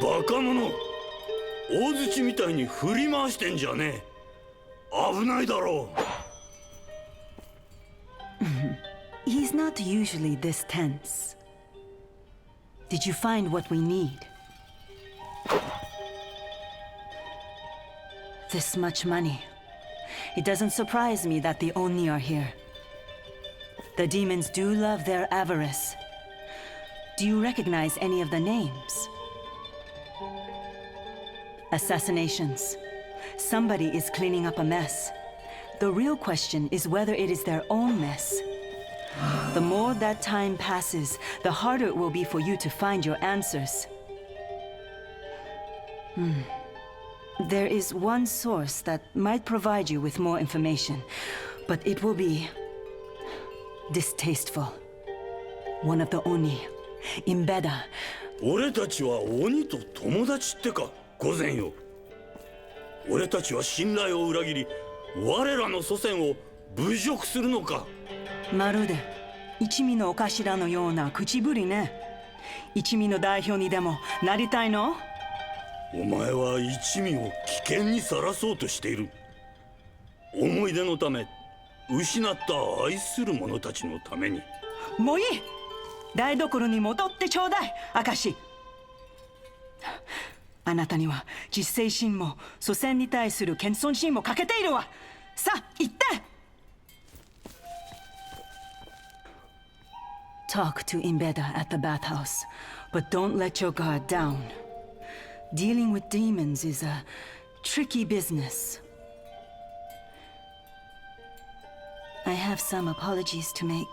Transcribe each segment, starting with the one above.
バカ者、大槌みたいに振り回してんじゃねえ。危ないだろう。He's not usually this tense. Did you find what we need? This much money. It doesn't surprise me that the Oni are here. The demons do love their avarice. Do you recognize any of the names? Assassinations. Somebody is cleaning up a mess. The real question is whether it is their own mess. The more that time passes, the harder it will be for you to find your answers. There is one source that might provide you with more information, but it will be distasteful. One of the Oni, Imadar. 俺たちは鬼と友達ってか、御前よ。俺たちは信頼を裏切り、我らの祖先を侮辱するのか。まるで一味のお頭のような口ぶりね。一味の代表にでもなりたいの？お前は一味を危険にさらそうとしている。思い出のため、失った愛する者たちのために。もういい。台所に戻ってちょうだい、明石。あなたには自制心も祖先に対する謙遜心も欠けているわ。さあ、行って。Talk to Imadar at the bathhouse, but don't let your guard down. Dealing with demons is a tricky business. I have some apologies to make.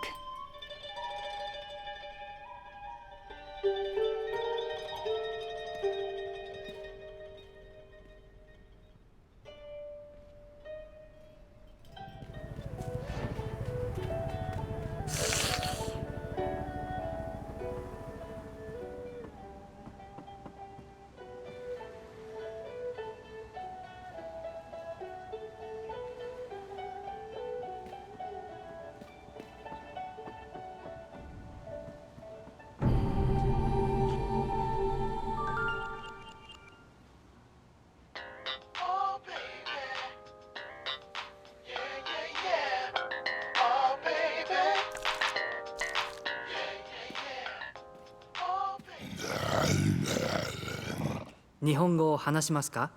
Nihongo 日本語を話しますか？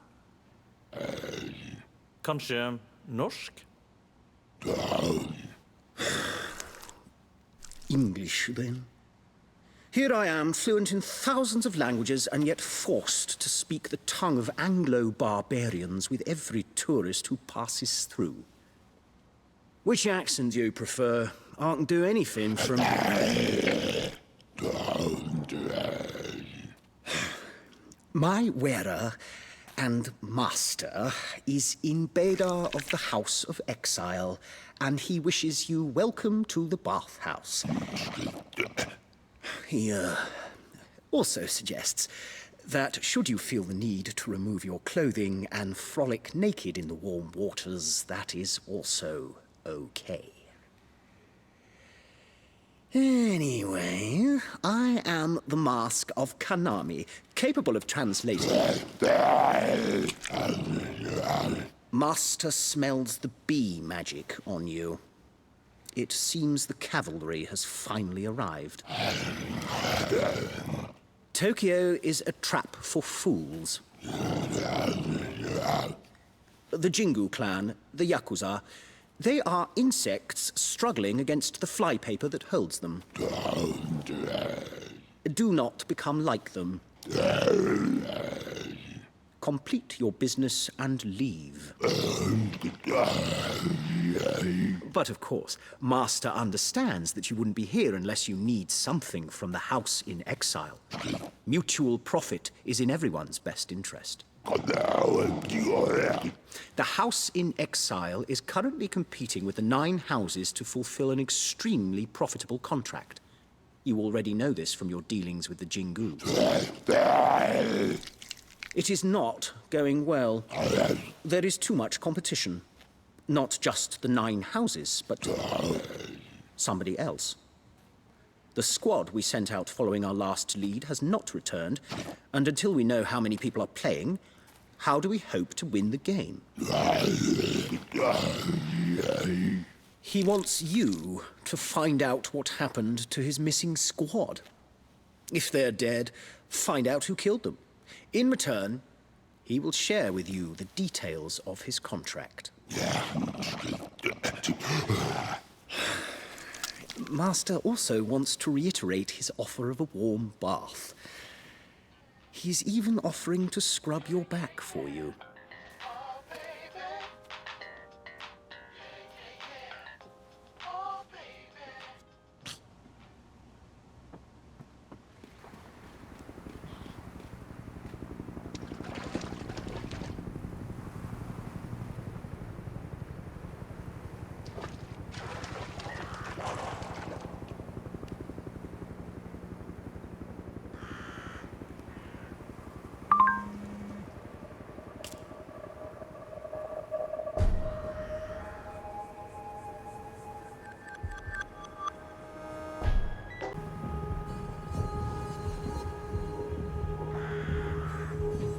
Kanske norsk? English, then. Here I am, fluent in thousands of languages, and yet forced to speak the tongue of Anglo-barbarians with every tourist who passes through. Which accent do you prefer? I can do anything from... My wearer and master is Imadar of the House of Exile, and he wishes you welcome to the bathhouse. He also suggests that should you feel the need to remove your clothing and frolic naked in the warm waters, that is also okay. Anyway, I am the Mask of Kanami, capable of translating. Master smells the bee magic on you. It seems the cavalry has finally arrived. Tokyo is a trap for fools. The Jingu clan, the Yakuza, they are insects struggling against the flypaper that holds them. Do not become like them. Complete your business and leave. But of course, Master understands that you wouldn't be here unless you need something from the House in Exile. Mutual profit is in everyone's best interest. The House in Exile is currently competing with the 9 houses to fulfill an extremely profitable contract. You already know this from your dealings with the Jingu. It is not going well. There is too much competition. Not just the 9 houses, but somebody else. The squad we sent out following our last lead has not returned, and until we know how many people are playing, how do we hope to win the game? He wants you to find out what happened to his missing squad. If they're dead, find out who killed them. In return, he will share with you the details of his contract. Master also wants to reiterate his offer of a warm bath. He's even offering to scrub your back for you.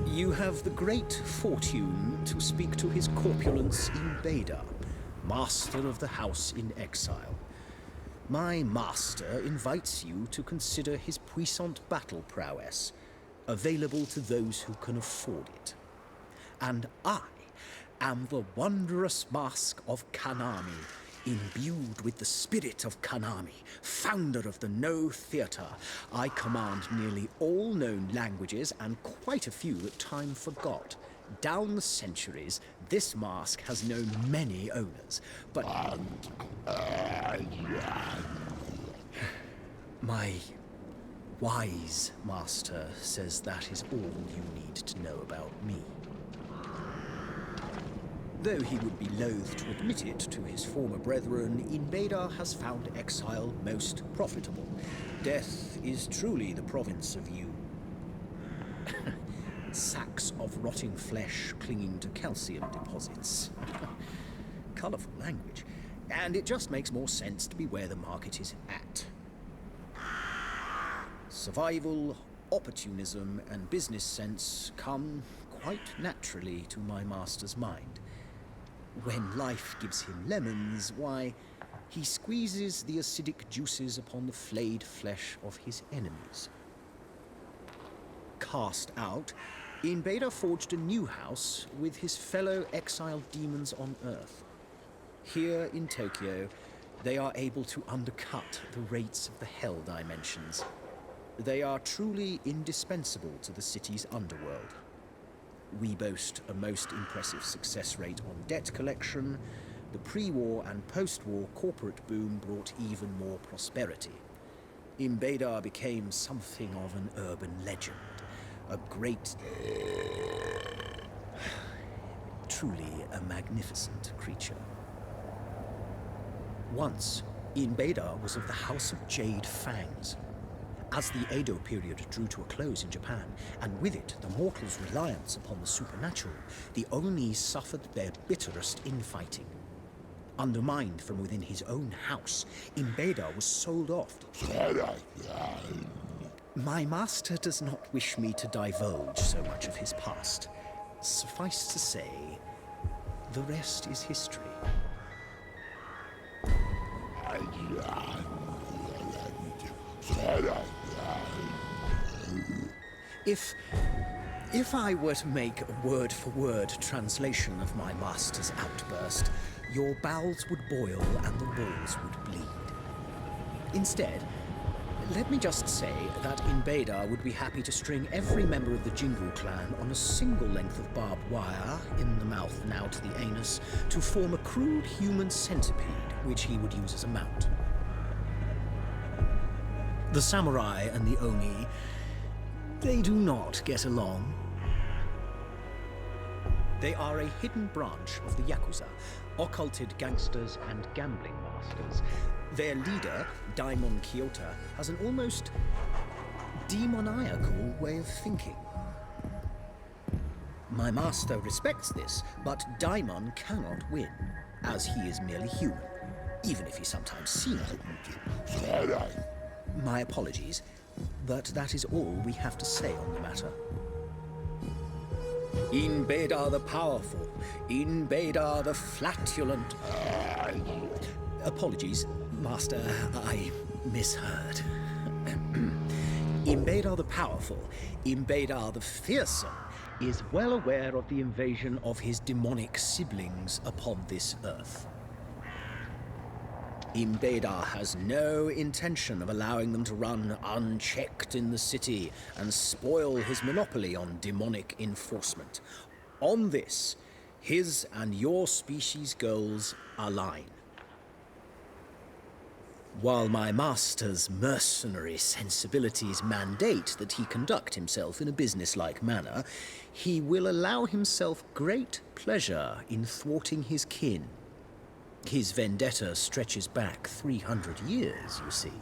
You have the great fortune to speak to His Corpulence Imadar, Master of the House in Exile. My master invites you to consider his puissant battle prowess, available to those who can afford it. And I am the wondrous mask of Kanami, imbued with the spirit of Kanami, founder of the No Theatre. I command nearly all known languages and quite a few that time forgot. Down the centuries, this mask has known many owners, but my wise master says that is all you need to know about me. Though he would be loath to admit it to his former brethren, Imadar has found exile most profitable. Death is truly the province of you. Sacks of rotting flesh clinging to calcium deposits. Colourful language. And it just makes more sense to be where the market is at. Survival, opportunism, and business sense come quite naturally to my master's mind. When life gives him lemons, why, he squeezes the acidic juices upon the flayed flesh of his enemies. Cast out, Imadar forged a new house with his fellow exiled demons on Earth. Here in Tokyo, they are able to undercut the rates of the Hell Dimensions. They are truly indispensable to the city's underworld. We boast a most impressive success rate on debt collection. The pre-war and post-war corporate boom brought even more prosperity. Imadar became something of an urban legend, a great... truly a magnificent creature. Once, Imadar was of the House of Jade Fangs. As the Edo period drew to a close in Japan, and with it the mortals' reliance upon the supernatural, the Onis suffered their bitterest infighting. Undermined from within his own house, Imadar was sold off. My master does not wish me to divulge so much of his past. Suffice to say, the rest is history. If I were to make a word-for-word translation of my master's outburst, your bowels would boil and the walls would bleed. Instead, let me just say that Imadar would be happy to string every member of the Jingu clan on a single length of barbed wire, in the mouth now to the anus, to form a crude human centipede, which he would use as a mount. The samurai and the Oni, they do not get along. They are a hidden branch of the Yakuza, occulted gangsters and gambling masters. Their leader, Daimon Kyoto, has an almost demoniacal way of thinking. My master respects this, but Daimon cannot win, as he is merely human, even if he sometimes seems it. My apologies, but that is all we have to say on the matter. Imadar the powerful, Imadar the flatulent. Apologies, Master, I misheard. Imadar the powerful, Imadar the fearsome, is well aware of the invasion of his demonic siblings upon this earth. Imadar has no intention of allowing them to run unchecked in the city and spoil his monopoly on demonic enforcement. On this, his and your species' goals align. While my master's mercenary sensibilities mandate that he conduct himself in a businesslike manner, he will allow himself great pleasure in thwarting his kin. His vendetta stretches back 300 years, you see.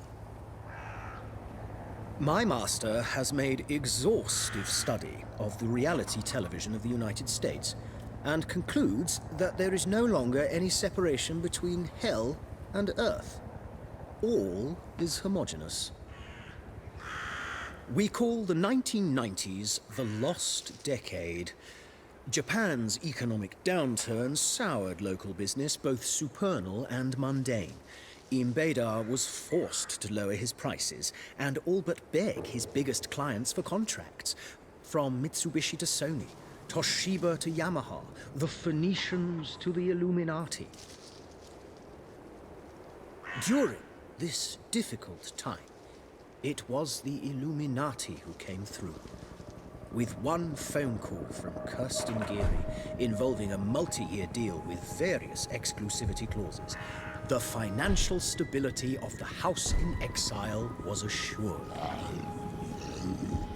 My master has made exhaustive study of the reality television of the United States and concludes that there is no longer any separation between hell and earth. All is homogeneous. We call the 1990s the lost decade. Japan's economic downturn soured local business, both supernal and mundane. Imadar was forced to lower his prices and all but beg his biggest clients for contracts. From Mitsubishi to Sony, Toshiba to Yamaha, the Phoenicians to the Illuminati. During this difficult time, it was the Illuminati who came through. With one phone call from Kirsten Geary involving a multi-year deal with various exclusivity clauses, the financial stability of the House in Exile was assured.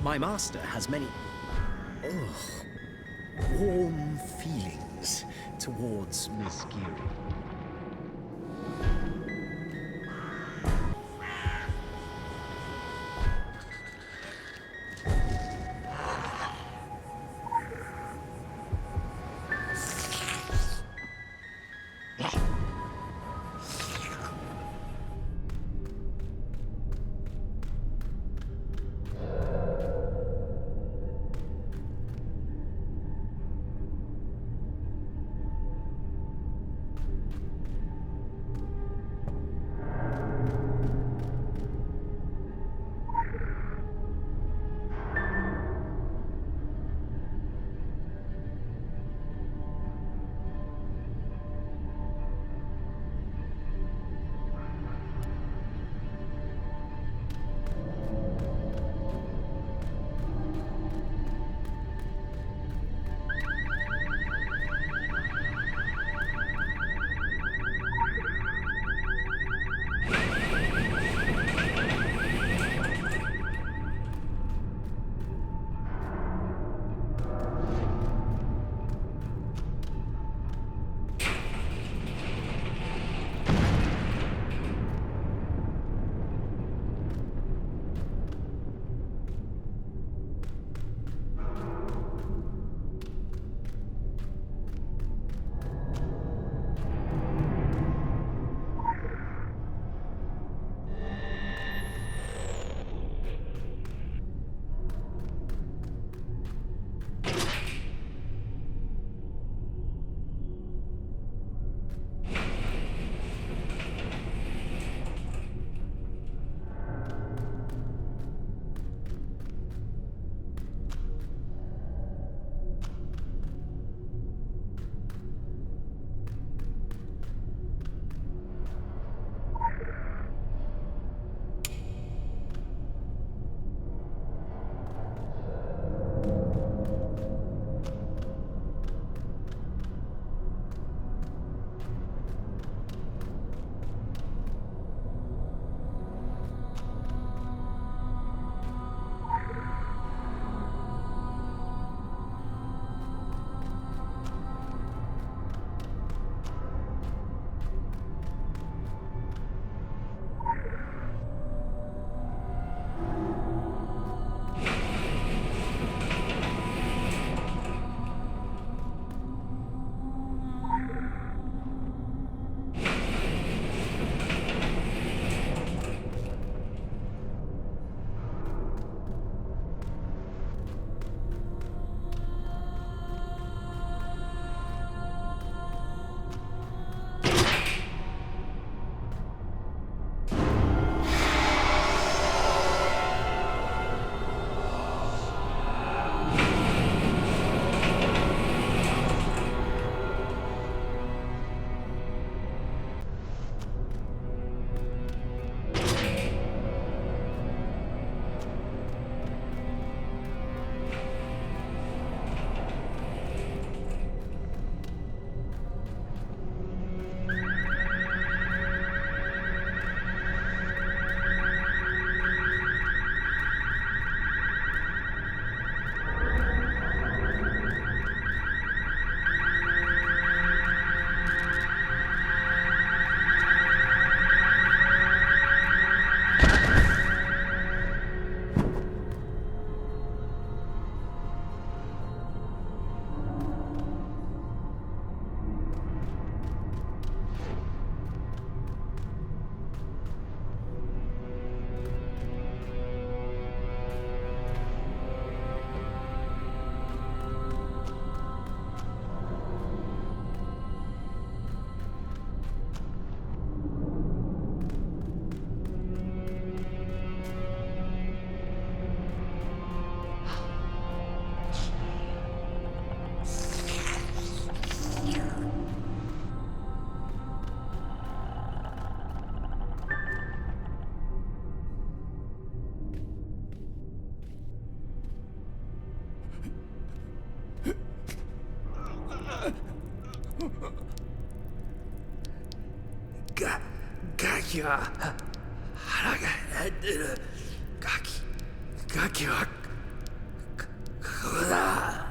My master has many warm feelings towards Miss Geary. キは腹が減ってる。ガキはここだ。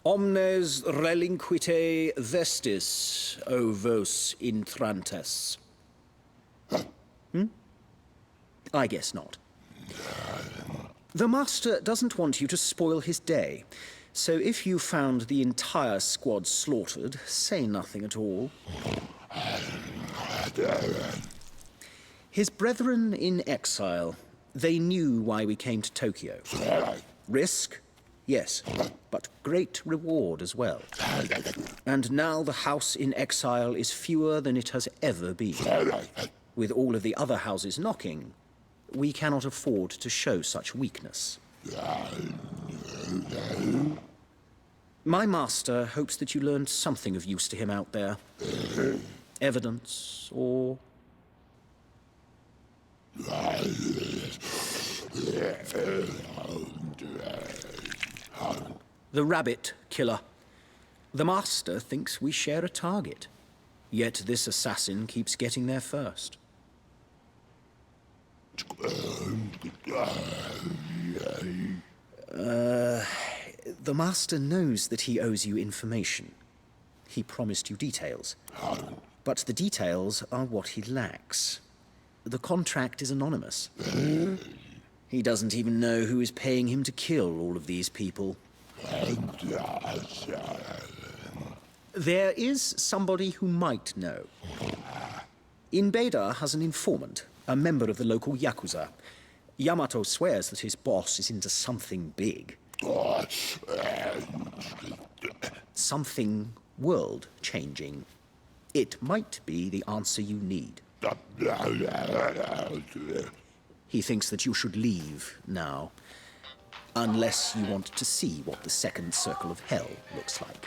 Omnes relinquite vestis, o vos intrantes. I guess not. The master doesn't want you to spoil his day, so if you found the entire squad slaughtered, say nothing at all. His brethren in exile, they knew why we came to Tokyo. Risk? Yes, but great reward as well. And now the house in exile is fewer than it has ever been. With all of the other houses knocking, we cannot afford to show such weakness. My master hopes that you learned something of use to him out there. Evidence, or... The rabbit killer. The master thinks we share a target. Yet this assassin keeps getting there first. The master knows that he owes you information. He promised you details. But the details are what he lacks. The contract is anonymous. He doesn't even know who is paying him to kill all of these people. There is somebody who might know. Imadar has an informant, a member of the local Yakuza. Yamato swears that his boss is into something big. Something world-changing. It might be the answer you need. He thinks that you should leave now, unless you want to see what the second circle of hell looks like.